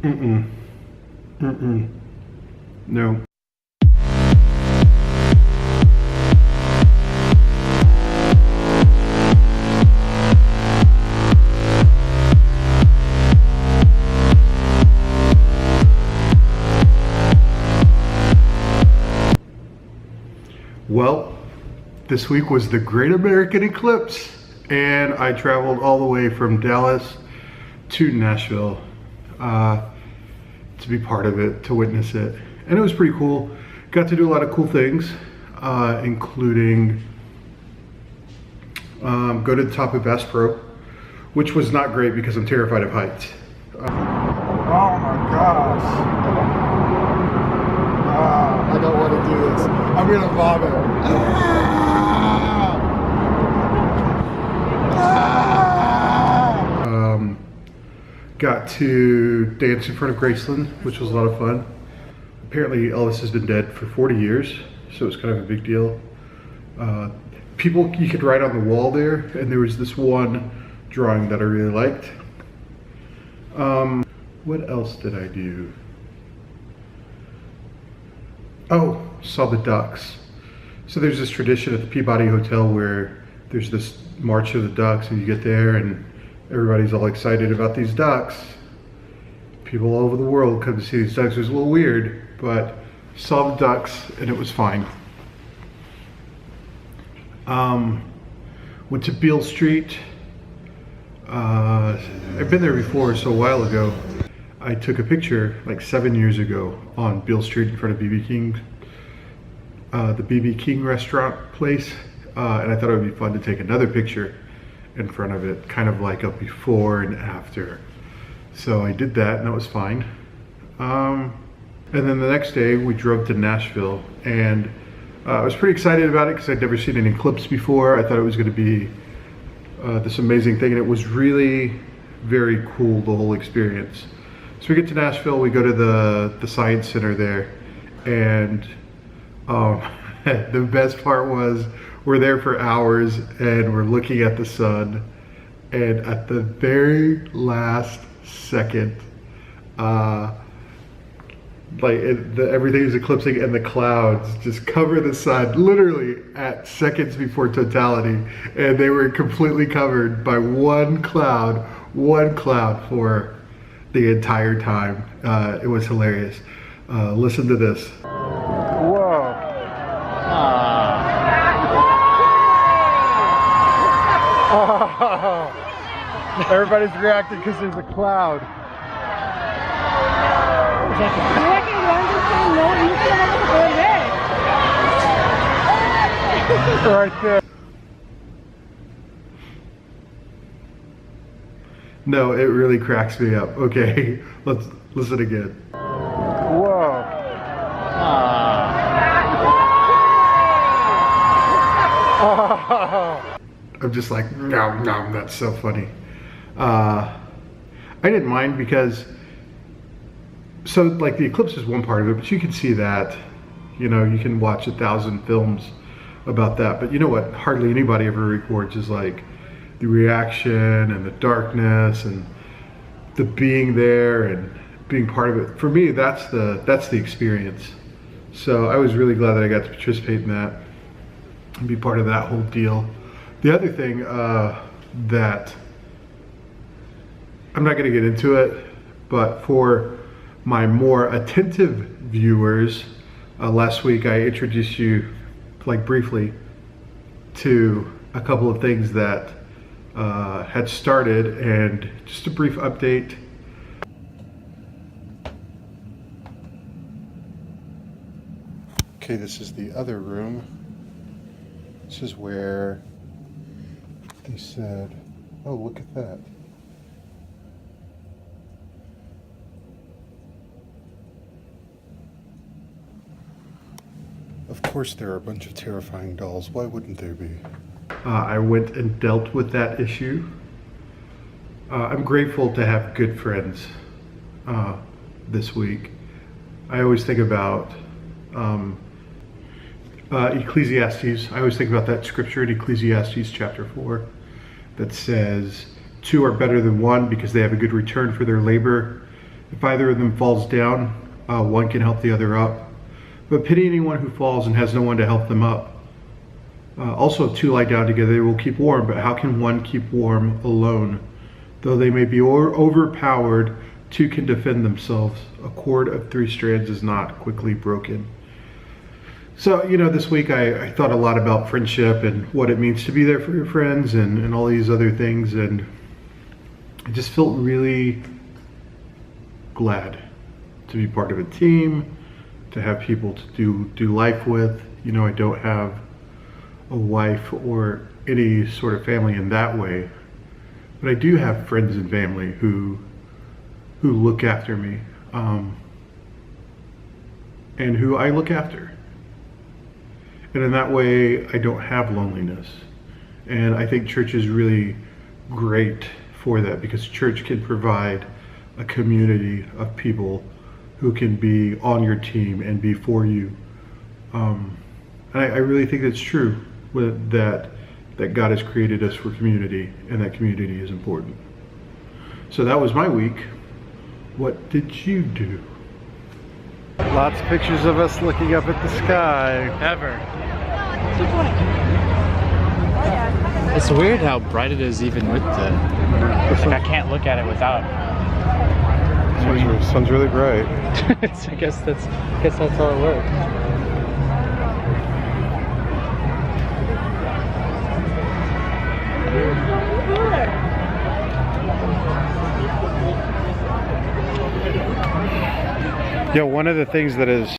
Mm-mm. Mm-mm. No. Well, this week was the Great American Eclipse, and I traveled all the way from Dallas to Nashville to be part of it, to witness it. And it was pretty cool. Got to do a lot of cool things, including go to the top of Pro, which was not great because I'm terrified of heights. Oh my gosh. I don't want to do this. I'm gonna vomit. Got to dance in front of Graceland, which was a lot of fun. Apparently Elvis has been dead for 40 years, so it's kind of a big deal. People you could write on the wall there, and there was this one drawing that I really liked. What else did I do? Oh, saw the ducks. So there's this tradition at the Peabody Hotel where there's this March of the Ducks, and you get there and everybody's all excited about these ducks. People all over the world come to see these ducks. It was a little weird, but saw the ducks and it was fine. Went to Beale Street. I've been there before, so a while ago. I took a picture like 7 years ago on Beale Street in front of BB King's, the BB King restaurant place, and I thought it would be fun to take another picture in front of it, kind of like a before and after. So I did that and that was fine. And then the next day we drove to Nashville, and I was pretty excited about it because I'd never seen an eclipse before. I thought it was going to be this amazing thing, and it was really very cool, the whole experience. So we get to Nashville, we go to the Science Center there, and the best part was we're there for hours and we're looking at the sun, and at the very last second, everything is eclipsing and the clouds just cover the sun literally at seconds before totality, and they were completely covered by one cloud for the entire time. It was hilarious. Listen to this. Whoa. Oh. Everybody's reacting because there's a cloud. Right there. No, it really cracks me up. Okay, let's listen again. Whoa. I'm just like, no, that's so funny. I didn't mind because, so like the eclipse is one part of it, but you can see that, you know, you can watch 1,000 films about that, but you know what hardly anybody ever records is like the reaction and the darkness and the being there and being part of it. For me, that's the experience. So I was really glad that I got to participate in that and be part of that whole deal. The other thing that I'm not going to get into it, but for my more attentive viewers, last week I introduced you like briefly to a couple of things that had started, and just a brief update. Okay, this is the other room. This is where they said, oh, look at that. Of course there are a bunch of terrifying dolls. Why wouldn't there be? I went and dealt with that issue. I'm grateful to have good friends this week. I always think about Ecclesiastes. I always think about that scripture in Ecclesiastes chapter 4 that says, 2 are better than 1 because they have a good return for their labor. If either of them falls down, one can help the other up. But pity anyone who falls and has no one to help them up. Also, if two lie down together, they will keep warm, but how can one keep warm alone? Though they may be overpowered, two can defend themselves. A cord of 3 strands is not quickly broken. So, you know, this week I thought a lot about friendship and what it means to be there for your friends and all these other things, and I just felt really glad to be part of a team, to have people to do life with. You know, I don't have a wife or any sort of family in that way, but I do have friends and family who look after me, and who I look after. And in that way, I don't have loneliness. And I think church is really great for that, because church can provide a community of people who can be on your team and be for you. I really think that's true, that God has created us for community, and that community is important. So that was my week. What did you do? Lots of pictures of us looking up at the sky. Ever. It's weird how bright it is even with the... Like I can't look at it without. The sun's really bright. I guess that's how it works. Yeah, one of the things that is